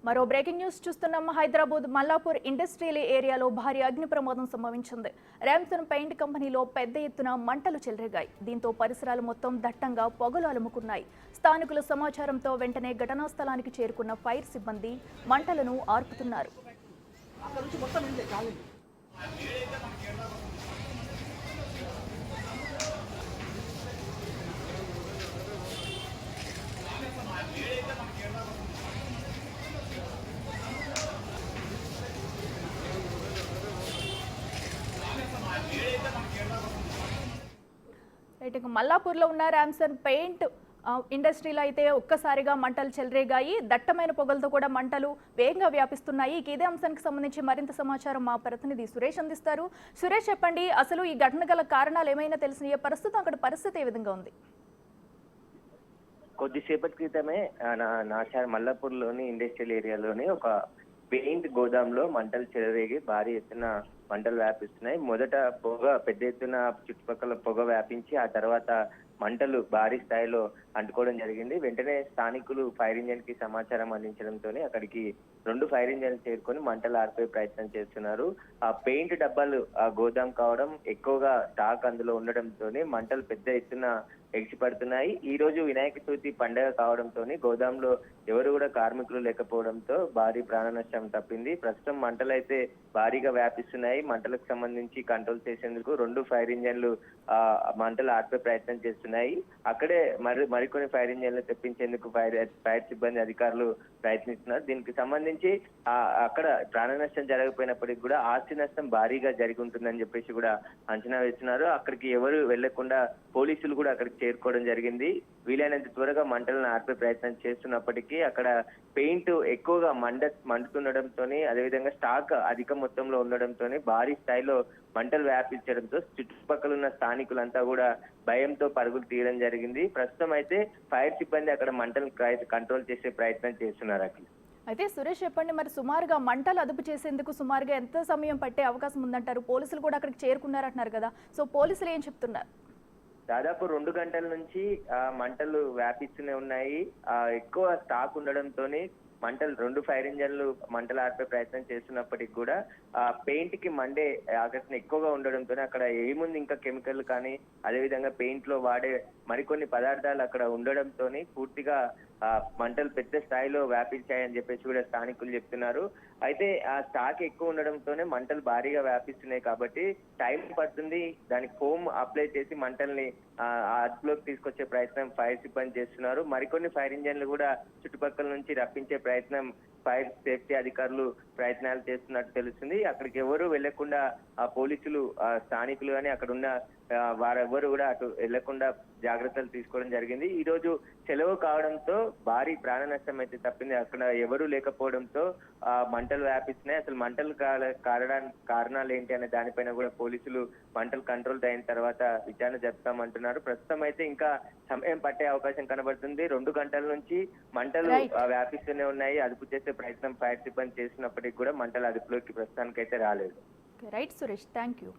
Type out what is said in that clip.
మరో breaking news చూస్తున్నాం. Hyderabad Mallapur industrial ఏరియాలో భారీ అగ్ని ప్రమాదం సంభవించింది. ర్యామ్సన్ పెయింట్ కంపెనీలో పెద్ద ఎత్తున మంటలు చెలరేగాయి. దీంతో పరిసరాలు మొత్తం దట్టంగా పొగలు అలుముకున్నాయి. స్థానికుల సమాచారంతో వెంటనే ఘటనా స్థలానికి చేరుకున్న ఫైర్ సిబ్బంది మంటలను ఆర్పుతున్నారు. మల్లాపూర్లో ఉన్న ర్యామ్సన్ పెయింట్ ఇండస్ట్రీలో అయితే ఒక్కసారిగా మంటలు చెలరేగాయి. దట్టమైన పొగలతో కూడా మంటలు వేగంగా వ్యాపిస్తున్నాయి. ఇదే అంశానికి సంబంధించి మరింత సమాచారం మా ప్రతినిధి సురేష్ అందిస్తారు. సురేష్, చెప్పండి, అసలు ఈ ఘటన గల కారణాలు ఏమైనా తెలిసినాయా? ప్రస్తుతం అక్కడ పరిస్థితి ఏ విధంగా ఉంది? కొద్దిసేపటి క్రితమే మల్లాపూర్లోని ఇండస్ట్రియల్ ఏరియాలోని ఒక పెయింట్ గోదాంలో మంటలు చెలరేగి భారీ ఎత్తున మంటలు వ్యాపిస్తున్నాయి. మొదట పొగ పెద్ద ఎత్తున చుట్టుపక్కల పొగ వ్యాపించి ఆ తర్వాత మంటలు భారీ స్థాయిలో అంటుకోవడం జరిగింది. వెంటనే స్థానికులు ఫైర్ ఇంజన్ కి సమాచారం అందించడంతో అక్కడికి 2 ఫైర్ ఇంజన్లు చేరుకొని మంటలు ఆర్పే ప్రయత్నం చేస్తున్నారు. ఆ పెయింట్ డబ్బాలు ఆ గోదాం కావడం, ఎక్కువగా స్టాక్ అందులో ఉండడంతో మంటలు పెద్ద ఎత్తున ఎగిసిపడుతున్నాయి. ఈ రోజు వినాయక చవితి పండుగ కావడంతో గోదాంలో ఎవరు కూడా కార్మికులు లేకపోవడంతో భారీ ప్రాణ నష్టం తప్పింది. ప్రస్తుతం మంటలు అయితే భారీగా వ్యాపిస్తున్నాయి. మంటలకు సంబంధించి కంట్రోల్ చేసేందుకు 2 ఫైర్ ఇంజన్లు మంటలు ఆర్పే ప్రయత్నం చేస్తున్నాయి. అక్కడే మరికొన్ని ఫైర్ ఇంజన్లు తెప్పించేందుకు ఫైర్ సిబ్బంది అధికారులు ప్రయత్నిస్తున్నారు. దీనికి సంబంధించి అక్కడ ప్రాణ నష్టం జరగకపోయినప్పటికీ కూడా ఆస్తి నష్టం భారీగా జరిగి ఉంటుందని చెప్పేసి కూడా అంచనా వేస్తున్నారు. అక్కడికి ఎవరు వెళ్లకుండా పోలీసులు కూడా అక్కడికి చేరుకోవడం జరిగింది. వీలైనంత త్వరగా మంటలను ఆర్పే ప్రయత్నం చేస్తున్నప్పటికీ అక్కడ పెయింట్ ఎక్కువగా మండుతుండడంతో, అదేవిధంగా స్టాక్ అధిక మొత్తంలో ఉండడంతో భారీ స్థాయిలో మంటలు వ్యాపించడంతో చుట్టుపక్కల ఉన్న స్థానికులంతా కూడా భయంతో పరుగులు తీయడం జరిగింది. ప్రస్తుతం అయితే ఫైర్ సిబ్బంది అక్కడ మంటలు కంట్రోల్ చేసే ప్రయత్నం చేస్తున్నారు. అక్కడ అయితే సురేష్, చెప్పండి, మరి సుమారుగా మంటలు అదుపు చేసేందుకు సుమారుగా ఎంత సమయం పట్టే అవకాశం ఉందంటారు? పోలీసులు కూడా అక్కడికి చేరుకున్నారంటున్నారు కదా, సో పోలీసులు ఏం చెప్తున్నారు? దాదాపు 2 గంటల నుంచి మంటలు వ్యాపిస్తూనే ఉన్నాయి. ఎక్కువ స్టాక్ ఉండడంతో మంటలు 2 ఫైర్ ఇంజన్లు మంటలు ఆర్పే ప్రయత్నం చేస్తున్నప్పటికీ కూడా పెయింట్ కి మండే ఆకర్షణ ఎక్కువగా ఉండడంతో అక్కడ ఏముంది ఇంకా కెమికల్ కానీ అదేవిధంగా పెయింట్ లో వాడే మరికొన్ని పదార్థాలు అక్కడ ఉండడంతో పూర్తిగా మంటలు పెద్ద స్థాయిలో వ్యాపించాయని చెప్పేసి కూడా స్థానికులు చెప్తున్నారు. అయితే ఆ స్టాక్ ఎక్కువ ఉండడంతోనే మంటలు భారీగా వ్యాపిస్తున్నాయి కాబట్టి టైం పడుతుంది. దానికి ఫోమ్ అప్లై చేసి మంటల్ని అదుపులోకి తీసుకొచ్చే ప్రయత్నం ఫైర్ సిబ్బంది చేస్తున్నారు. మరికొన్ని ఫైర్ ఇంజన్లు కూడా చుట్టుపక్కల నుంచి రప్పించే ప్రయత్నం ఫైర్ సేఫ్టీ అధికారులు ప్రయత్నాలు చేస్తున్నట్టు తెలుస్తుంది. అక్కడికి ఎవరు వెళ్లకుండా పోలీసులు స్థానికులు కానీ అక్కడ ఉన్న వారెవరు కూడా అటు వెళ్లకుండా జాగ్రత్తలు తీసుకోవడం జరిగింది. ఈ రోజు సెలవు కావడంతో భారీ ప్రాణ నష్టం అయితే తప్పింది. అక్కడ ఎవరు లేకపోవడంతో మంటలు వ్యాపిస్తున్నాయి. అసలు మంటలు కారణాలు ఏంటి అనే దానిపైన కూడా పోలీసులు మంటలు కంట్రోల్ అయిన తర్వాత విచారణ జరుపుతామంటున్నారు. ప్రస్తుతం అయితే ఇంకా సమయం పట్టే అవకాశం కనబడుతుంది. 2 గంటల నుంచి మంటలు వ్యాపిస్తూనే ఉన్నాయి. అదుపు చేసే ప్రయత్నం ఫైర్ సిబ్బంది చేసినప్పటికీ కూడా మంటలు అదుపులోకి ప్రస్తుతానికైతే రాలేదు. Right Suresh, thank you.